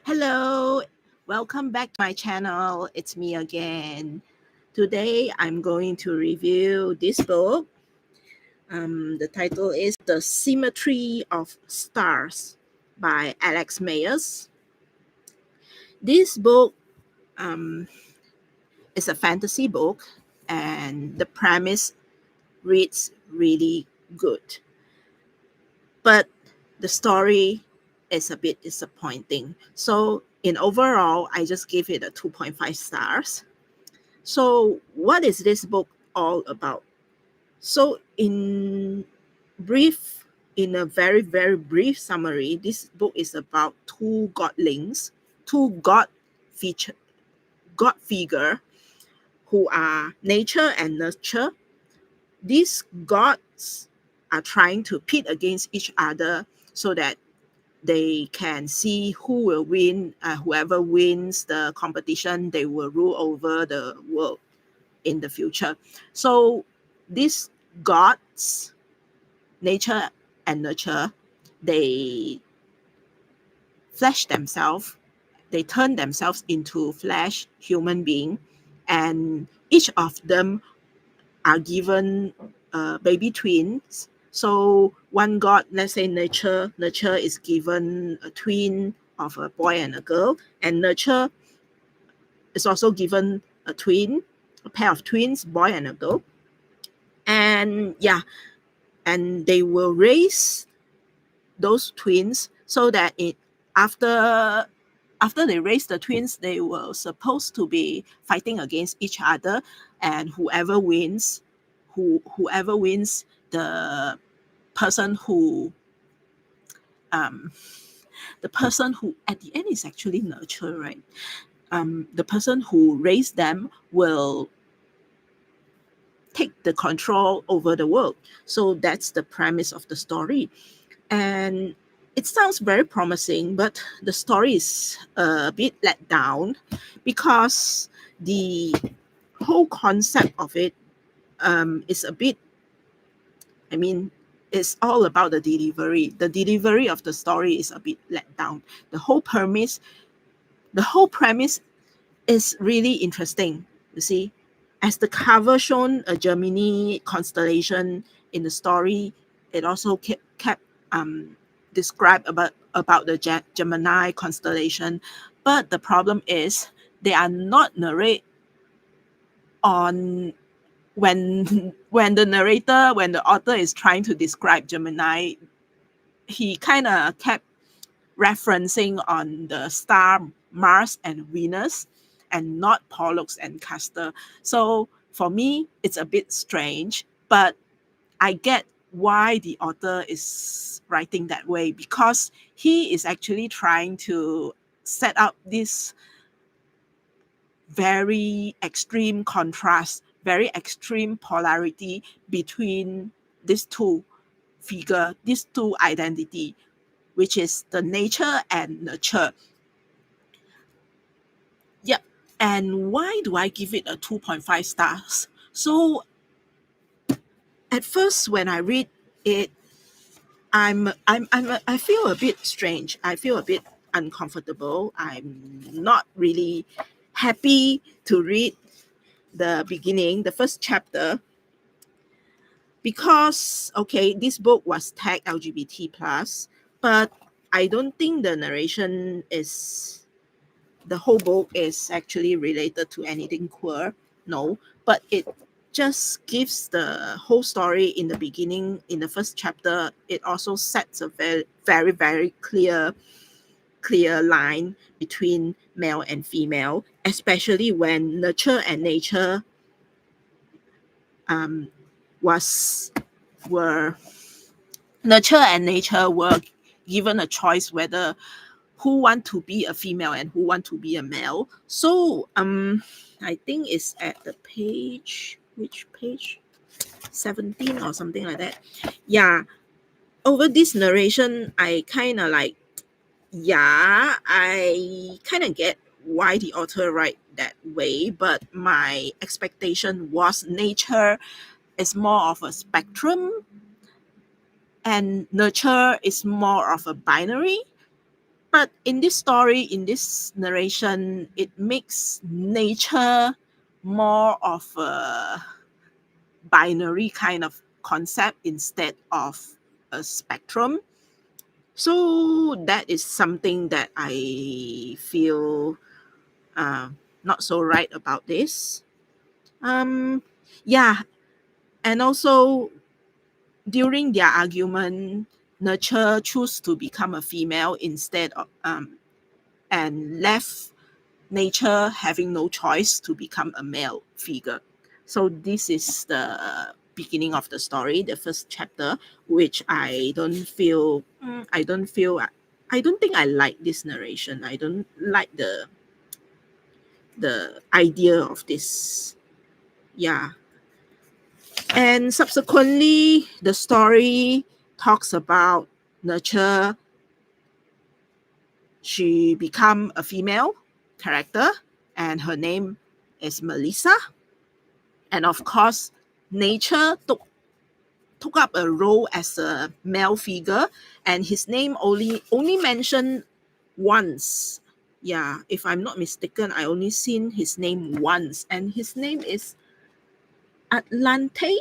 Hello, welcome back to my channel. It's me again. Today I'm going to review this book. The title is The Symmetry of Stars by Alex Mayers. This book um, is a fantasy book, and the premise reads really good. But the story is a bit disappointing. So, in overall, I just give it a 2.5 stars. So, what is this book all about? So, brief, in a very, very brief summary, this book is about two godlings, two feature, god figure who are nature and nurture. These gods are trying to pit against each other so that they can see who will win. Whoever wins the competition, they will rule over the world in the future. So these gods, nature and nurture, they flesh themselves, they turn themselves into flesh human being, and each of them are given baby twins. So one god, let's say nurture is given a twin of a boy and a girl, and nurture is also given a twin, a pair of twins, boy and a girl. And yeah, and they will raise those twins so that it after after they raise the twins, they were supposed to be fighting against each other, and whoever wins, the person who um the person who at the end is actually nurture, right? The person who raised them will take the control over the world. So that's the premise of the story. And it sounds very promising, but the story is a bit let down because the whole concept of it is a bit, I mean, it's all about the delivery. The delivery of the story is a bit let down. The whole premise, the whole premise is really interesting. You see, as the cover shown a Gemini constellation in the story, it also kept described about the Gemini constellation. But the problem is they are not narrate on when the narrator, when the author is trying to describe Gemini, he kind of kept referencing on the star Mars and Venus and not Pollux and Castor. So for me, it's a bit strange, but I get why the author is writing that way, because he is actually trying to set up this very extreme contrast, very extreme polarity between these two these two identity, which is the nature and nurture. Yep. And why do I give it a 2.5 stars? So at first when I read it, I feel a bit strange. I feel a bit uncomfortable. I'm not really happy to read the beginning, the first chapter, because okay, this book was tagged LGBT plus, but I don't think the narration is the whole book is actually related to anything queer. No, but it just gives the whole story in the beginning, in the first chapter. It also sets a very, very, very clear line between male and female, especially when nurture and nature um, was were nurture and nature were given a choice whether who want to be a female and who want to be a male. So I think it's at the page, which page? 17 or something like that. Yeah. Over this narration, I kind of like, yeah, I kind of get why the author write that way, but my expectation was nature is more of a spectrum and nurture is more of a binary. But in this story, in this narration, it makes nature more of a binary kind of concept instead of a spectrum. So that is something that I feel uh, not so right about this. Yeah, and also during their argument, nurture choose to become a female instead of and left nature having no choice to become a male figure. So this is the beginning of the story, the first chapter, which I don't think I like this narration. I don't like the idea of this. Yeah. And subsequently, the story talks about nurture. She become a female character, and her name is Melissa. And of course, nature took up a role as a male figure, and his name only mentioned once. Yeah, if I'm not mistaken, I only seen his name once, and his name is Atlante.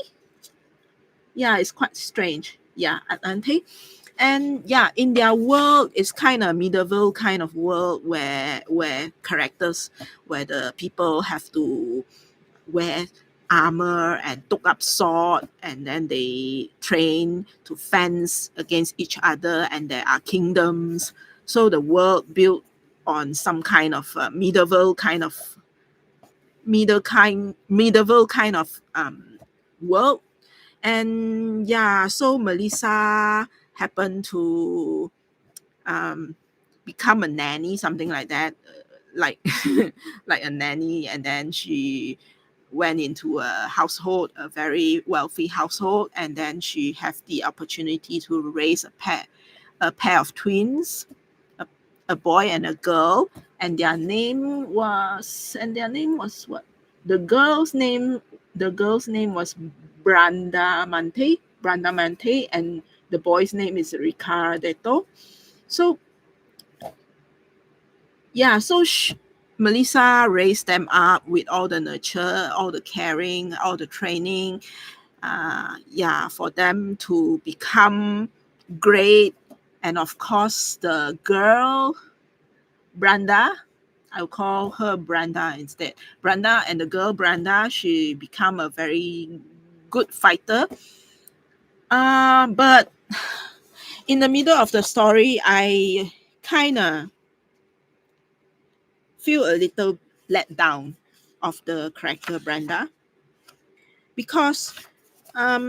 Yeah, it's quite strange. Yeah, Atlante. And yeah, in their world, it's kind of medieval kind of world where characters, where the people have to wear armor and took up sword, and then they train to fence against each other, and there are kingdoms. So the world built on some kind of medieval kind of world. And yeah, so Melissa happened to um, become a nanny, something like that, like like a nanny, and then she went into a household, a very wealthy household, and then she had the opportunity to raise a pair of twins, a, a boy and a girl, and their name was what? The girl's name, the girl's name was Brandamante, and the boy's name is Ricardo. So yeah, so Melissa raised them up with all the nurture, all the caring, all the training, yeah, for them to become great. And of course, the girl, Branda, I'll call her Branda instead. Branda, and the girl Branda, she become a very good fighter. But in the middle of the story, I kind of feel a little let down of the character Branda, because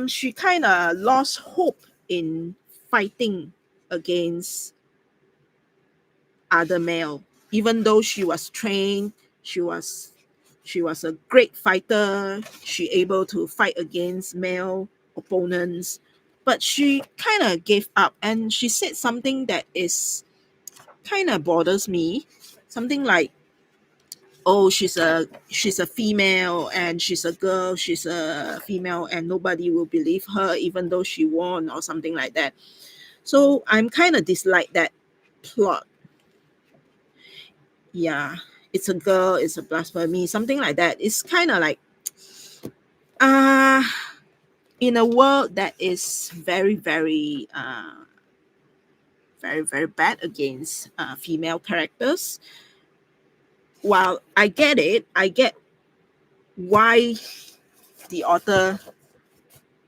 she kind of lost hope in fighting against other male. Even though she was trained, she was she was a great fighter. She able to fight against male opponents, but she kind of gave up, and she said something that is kind of bothers me. Something like, oh, she's a female, and she's a girl, she's a female, and nobody will believe her even though she won, or something like that. So I'm kind of dislike that plot. Yeah, it's a girl, it's a blasphemy, something like that. It's kind of like uh in a world that is very bad against female characters. While I get it, I get why the author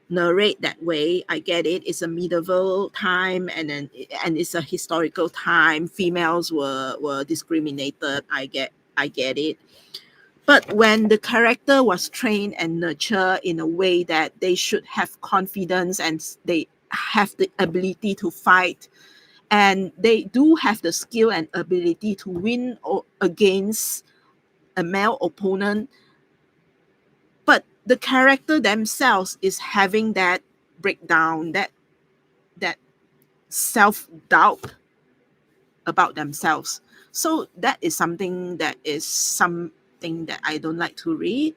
narrate that way. I get it. It's a medieval time, and it's a historical time. Females were discriminated. I get it. But when the character was trained and nurtured in a way that they should have confidence, and they have the ability to fight, and they do have the skill and ability to win against a male opponent, but the character themselves is having that breakdown, that self doubt about themselves. So that is something that I don't like to read,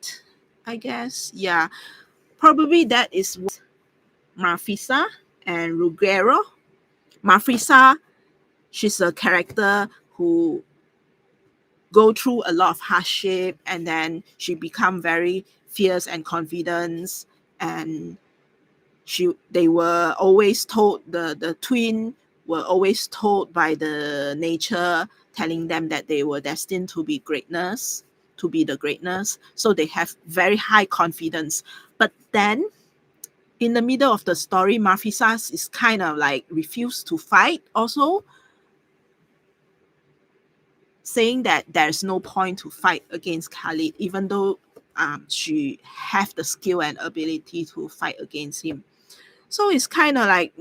I guess. Yeah, probably that is Marfisa and Ruggiero. Marfisa she's a character who go through a lot of hardship, and then she become very fierce and confident. And they were always told, the twin were always told by the nature, telling them that they were destined to be greatness, to be the greatness. So they have very high confidence. But then in the middle of the story, Mafisa is kind of like refused to fight also, saying that there's no point to fight against Khalid, even though she have the skill and ability to fight against him. So it's kind of like,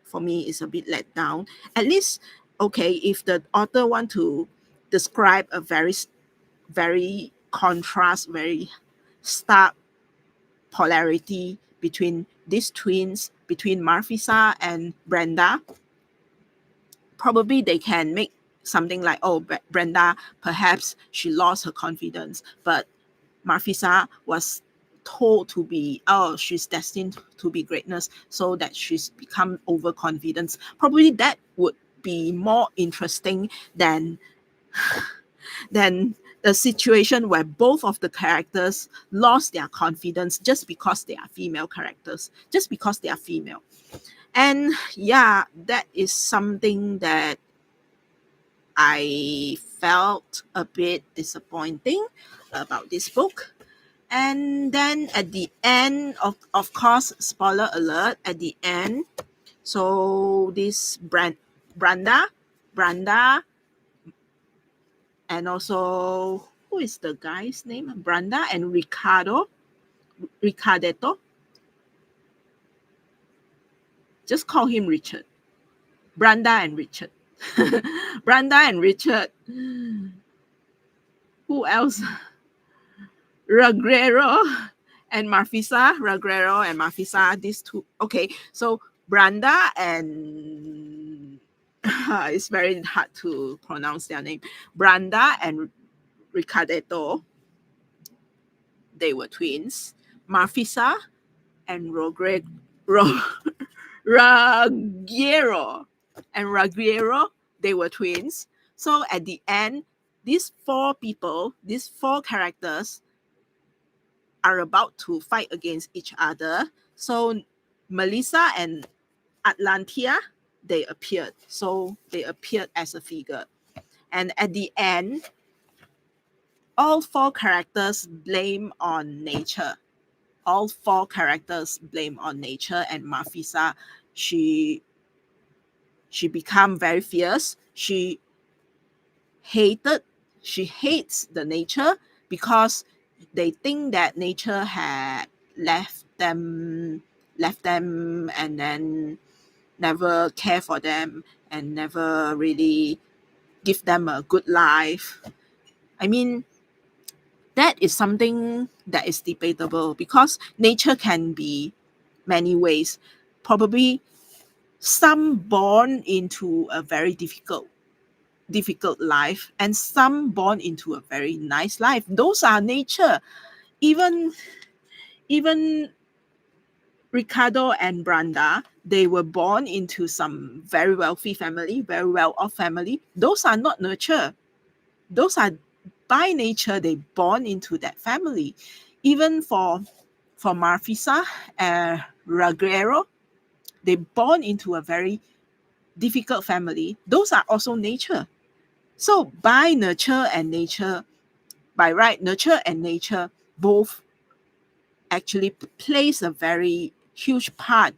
for me, it's a bit let down. At least, okay, if the author want to describe a very contrast, very stark polarity between these twins, between Marfisa and Brenda, probably they can make something like, oh, Brenda, perhaps she lost her confidence, but Marfisa was told to be, oh, she's destined to be greatness, so that she's become overconfident. Probably that would be more interesting than the situation where both of the characters lost their confidence just because they are female characters, just because they are female. And yeah, that is something that I felt a bit disappointing about this book. And then at the end, of course, spoiler alert, at the end, so this Branda, and also, who is the guy's name? Branda and Ricardetto. Just call him Richard. Branda and Richard. Branda and Richard. Who else? Ragrero and Mafisa, these two. Okay, so Branda and it's very hard to pronounce their name. Branda and Ricardetto, they were twins. Mafisa and Ruggiero Ruggiero, they were twins. So at the end, these four people, these four characters are about to fight against each other. So Melissa and Atlantia, they appeared. So they appeared as a figure. And at the end, all four characters blame on nature. All four characters blame on nature, and Mafisa, she became very fierce. Hated she hates the nature because they think that nature had left them and then never care for them and never really give them a good life. I mean, that is something that is debatable because nature can be many ways. Probably some born into a very difficult life and some born into a very nice life. Those are nature. Even even Ricardo and Branda, they were born into some very wealthy family, very well off family. Those are not nurture. Those are by nature they born into that family. Even for Marfisa and Ragrero, they born into a very difficult family. Those are also nature. So by right, nurture and nature both actually plays a very huge part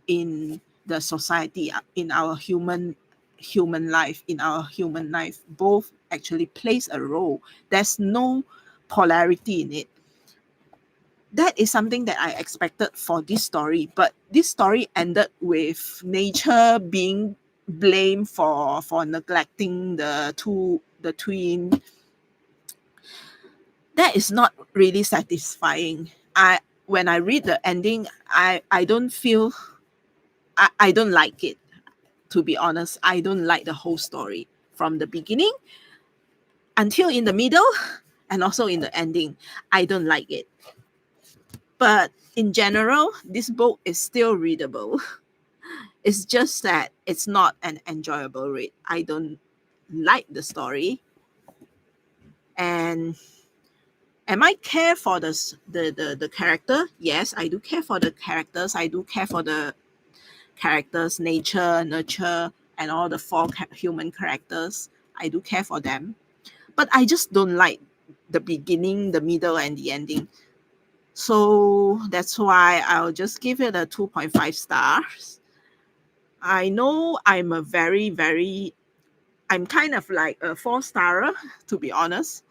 in the society, in our human life. Both actually plays a role. There's no polarity in it. That is something that I expected for this story, but this story ended with nature being blamed for neglecting the twin. That is not really satisfying. When I read the ending, I don't feel I don't like it. To be honest, I don't like the whole story from the beginning until in the middle and also in the ending. I don't like it. But in general, this book is still readable. It's just that it's not an enjoyable read. I don't like the story. And am I care for the character? Yes, I do care for the characters. I do care for the characters' nature, nurture, and all the four human characters. I do care for them. But I just don't like the beginning, the middle, and the ending. So that's why I'll just give it a 2.5 stars. I know I'm a I'm kind of like a four-starer, to be honest.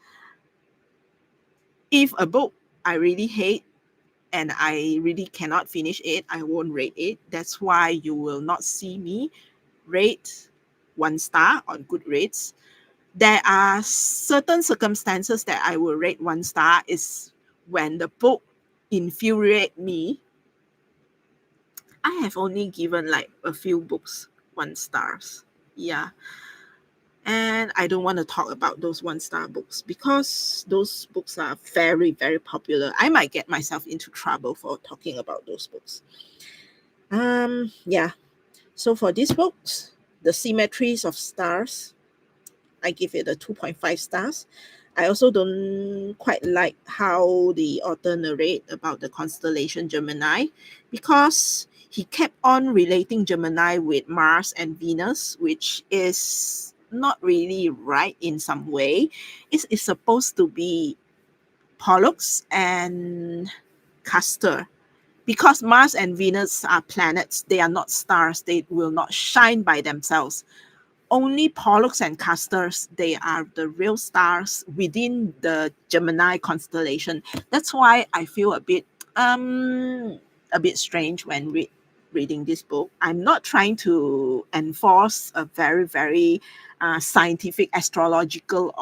If a book I really hate and I really cannot finish it, I won't rate it. That's why you will not see me rate 1 star on Goodreads. There are certain circumstances that I will rate 1 star is when the book infuriate me. I have only given like a few books 1 stars. Yeah. And I don't want to talk about those 1 star books because those books are very, very popular. I might get myself into trouble for talking about those books. Yeah. So for these books, The Symmetries of Stars, I give it a 2.5 stars. I also don't quite like how the author narrate about the constellation Gemini because he kept on relating Gemini with Mars and Venus, which is not really right in some way. It's supposed to be Pollux and Castor because Mars and Venus are planets. They are not stars. They will not shine by themselves. Only Pollux and Castors, they are the real stars within the Gemini constellation. That's why I feel a bit strange when reading this book. I'm not trying to enforce a very scientific astrological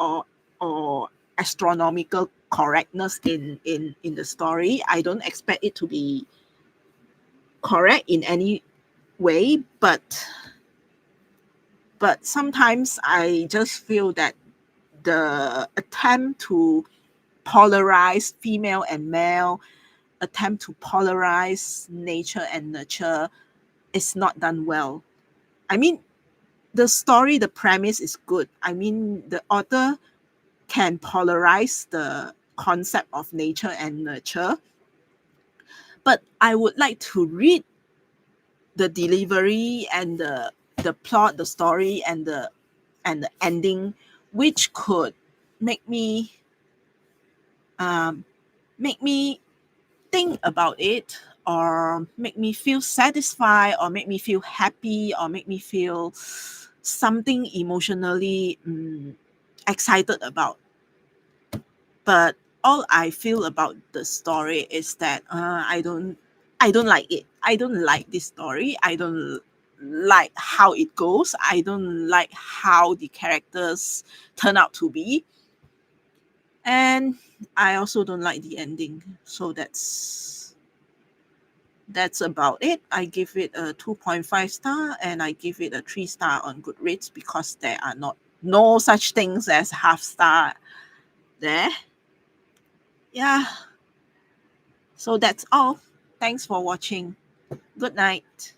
or astronomical correctness in the story. I don't expect it to be correct in any way, but sometimes I just feel that the attempt to polarize female and male, attempt to polarize nature and nurture is not done well. I mean, the story, the premise is good. I mean, the author can polarize the concept of nature and nurture, but I would like to read the delivery and the plot, the story, and the ending, which could make me um, make me think about it or make me feel satisfied or make me feel happy or make me feel something emotionally excited about. But all I feel about the story is that I don't like it. I don't like this story. I don't like how it goes. I don't like how the characters turn out to be. And I also don't like the ending. So that's about it. I give it a 2.5 star and I give it a 3 star on Goodreads because there are not no such things as half star there. Yeah. So that's all. Thanks for watching. Good night.